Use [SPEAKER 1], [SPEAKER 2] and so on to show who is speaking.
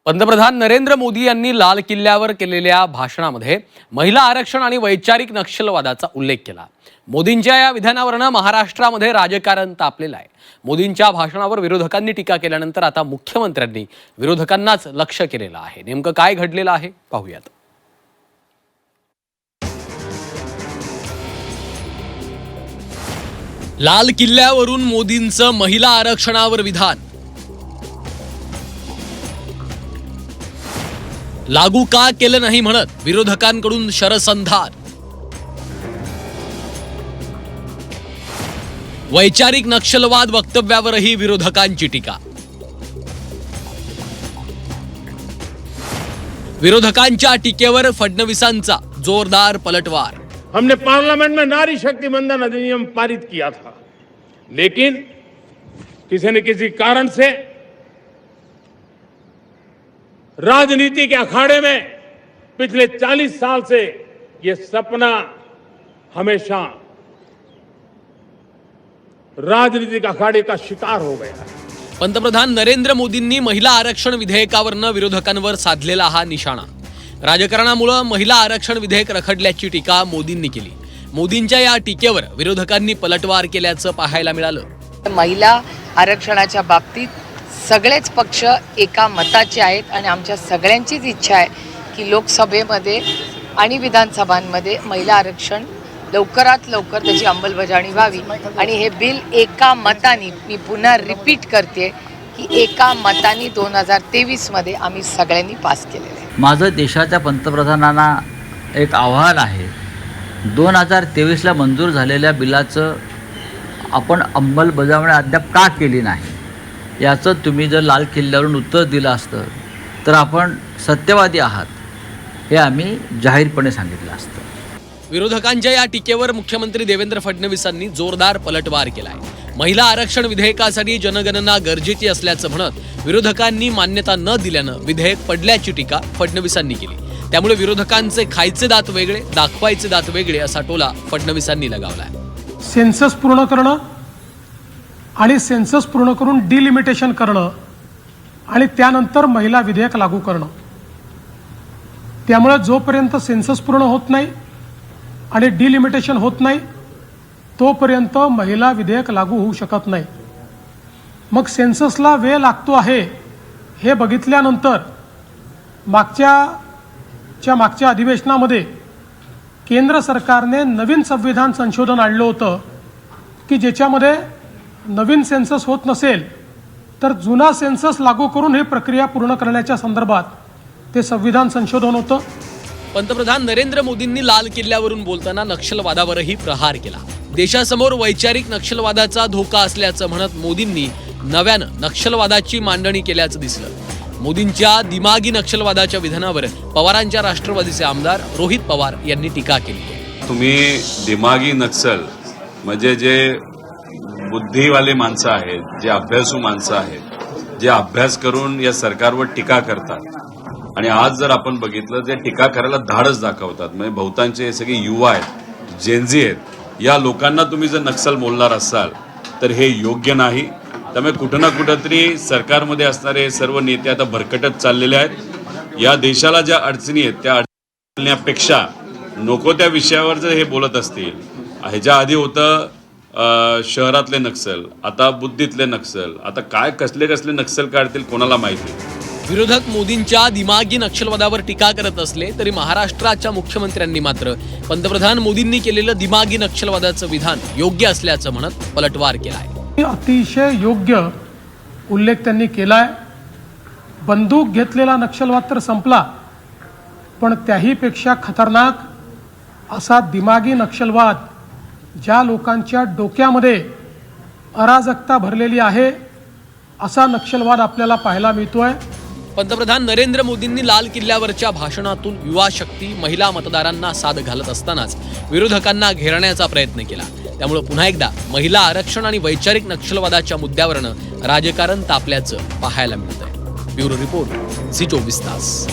[SPEAKER 1] पंतप्रधान नरेंद्र मोदी यांनी लाल किल्ल्यावर केलेल्या भाषणामध्ये महिला आरक्षण आणि वैचारिक नक्षलवादाचा उल्लेख केला। मोदींच्या या विधानावरून महाराष्ट्रामध्ये राजकारण तापलेलं आहे। मोदींच्या भाषणावर विरोधकांनी टीका केल्यानंतर आता मुख्यमंत्र्यांनी विरोधकांनाच लक्ष केलेलं आहे। नेमकं काय घडलेलं आहे पाहूयात। लाल किल्ल्यावरून मोदींचं महिला आरक्षणावर विधान, लागू का केलं नाही म्हणत विरोधकांकडून शरसंधान, वैचारिक नक्षलवाद वक्तव्यावरही विरोधकांची टीका। विरोधकांच्या टीकेवर फडणवीसांचा जोरदार पलटवार।
[SPEAKER 2] हमने पार्लियामेंट में नारी शक्ति वंदन अधिनियम पारित किया था, लेकिन किसी न किसी कारण से राजनीति के अखाड़े में पिछले 40 साल से ये सपना हमेशा राजनीतिक अखाड़े का शिकार हो गया है।
[SPEAKER 1] पंतप्रधान नरेंद्र मोदींनी महिला आरक्षण विधेयकावरनं विरोधकांवर साधलेला हा निशाणा। राजकारणामुळे महिला आरक्षण विधेयक रखडल्याची टीका मोदींनी केली। मोदींच्या या टीकेवर विरोधकांनी पलटवार केल्याचं पाहायला मिळालं।
[SPEAKER 3] महिला आरक्षणाच्या बाबतीत सगळेच पक्ष एका मताचे आहेत आणि आमच्या सगळ्यांचीच इच्छा आहे की लोकसभेमध्ये आणि विधानसभांमध्ये महिला आरक्षण लवकरात लवकर त्याची अंमलबजावणी व्हावी आणि हे बिल एका मताने, मी पुन्हा रिपीट करते की एका मताने 2023 मध्ये आम्ही सगळ्यांनी पास केलेलं आहे।
[SPEAKER 4] माझं देशाच्या पंतप्रधानांना एक आव्हान आहे, 2023ला मंजूर झालेल्या बिलाचं आपण अंमलबजावणी अद्याप का केली नाही याचं तुम्ही जर लाल किल्ल्यावरून उत्तर दिलं असतं तर आपण सत्यवादी आहात हे आम्ही जाहीरपणे सांगितलं असतं।
[SPEAKER 1] विरोधकांच्या या टीकेवर मुख्यमंत्री देवेंद्र फडणवीसांनी जोरदार पलटवार केलाय। महिला आरक्षण विधेयकासाठी जनगणना गरजेची असल्याचं म्हणत विरोधकांनी मान्यता न दिल्यानं विधेयक पडल्याची टीका फडणवीसांनी केली। त्यामुळे विरोधकांचे खायचे दात वेगळे, दाखवायचे दात वेगळे असा टोला फडणवीसांनी लगावलाय।
[SPEAKER 5] सेन्सस पूर्ण करणं आणि सेन्सस पूर्ण करून डिलिमिटेशन करणं आणि त्यानंतर महिला विधेयक लागू करणं, त्यामुळे जोपर्यंत सेन्सस पूर्ण होत नाही आणि डिलिमिटेशन होत नाही तोपर्यंत महिला विधेयक लागू होऊ शकत नाही। मग सेन्ससला वेळ लागतो आहे हे बघितल्यानंतर मागच्या अधिवेशनामध्ये केंद्र सरकारने नवीन संविधान संशोधन आणलं होतं की ज्याच्यामध्ये नवीन सेन्सस होत नसेल तर जुना सेन्सस लागू करून ही प्रक्रिया पूर्ण करण्याच्या संदर्भात ते संविधान संशोधन होतं।
[SPEAKER 1] पंतप्रधान नरेंद्र मोदींनी लाल किल्ल्यावरून बोलताना नक्षलवादावरही प्रहार केला। देशासमोर वैचारिक नक्षलवादाचा धोका असल्याचं म्हणत मोदींनी नव्यानं नक्षलवादाची मांडणी केल्याचं दिसलं। मोदींच्या दिमागी नक्षलवादाच्या विधानावर पवारांच्या राष्ट्रवादीचे आमदार रोहित पवार यांनी टीका केली।
[SPEAKER 6] तुम्ही दिमागी नक्सल म्हणजे जे बुद्धिवाले माणसं आहेत, जे अभ्यासू माणसं आहेत, जे अभ्यास करून या सरकारवर टीका करतात आणि आज जर आपण बघितलं जे टीका करायला धाडस दाखवतात, म्हणजे बहुतांचे सगळे युवा आहेत, जेनझी आहेत, या लोकांना तुम्ही जर नक्सल बोलणार असाल तर हे योग्य नाही। त्यामुळे कुठं ना कुठंतरी सरकारमध्ये असणारे सर्व नेते आता भरकटत चाललेले आहेत। या देशाला ज्या अडचणी आहेत त्या अडचणीपेक्षा नको त्या विषयावर जर हे बोलत असतील, ह्याच्या आधी होतं शहरातले नक्सल, आता बुद्धीतले नक्सल, आता काय कसले कसले नक्सल काढतील कोणाला माहिती।
[SPEAKER 1] विरोधक मोदींच्या दिमागी नक्षलवादावर टीका करत असले तरी महाराष्ट्राच्या मुख्यमंत्र्यांनी मात्र पंतप्रधान मोदींनी केलेलं दिमागी नक्षलवादाचं विधान योग्य असल्याचं म्हणत पलटवार केलाय।
[SPEAKER 5] अतिशय योग्य उल्लेख त्यांनी केलाय। बंदूक घेतलेला नक्षलवाद तर संपला, पण त्याहीपेक्षा खतरनाक असा दिमागी नक्षलवाद, ज्या लोकांच्या डोक्यामध्ये अराजकता भरलेली आहे असा नक्षलवाद आपल्याला पाहायला मिळतोय।
[SPEAKER 1] पंतप्रधान नरेंद्र मोदींनी लाल किल्ल्यावरच्या भाषणातून युवा शक्ती, महिला मतदारांना साद घालत असतानाच विरोधकांना घेरण्याचा प्रयत्न केला। त्यामुळे पुन्हा एकदा महिला आरक्षण आणि वैचारिक नक्षलवादाच्या मुद्द्यावरनं राजकारण तापल्याचं पाहायला मिळतंय। ब्युरो रिपोर्ट, झी 24 तास।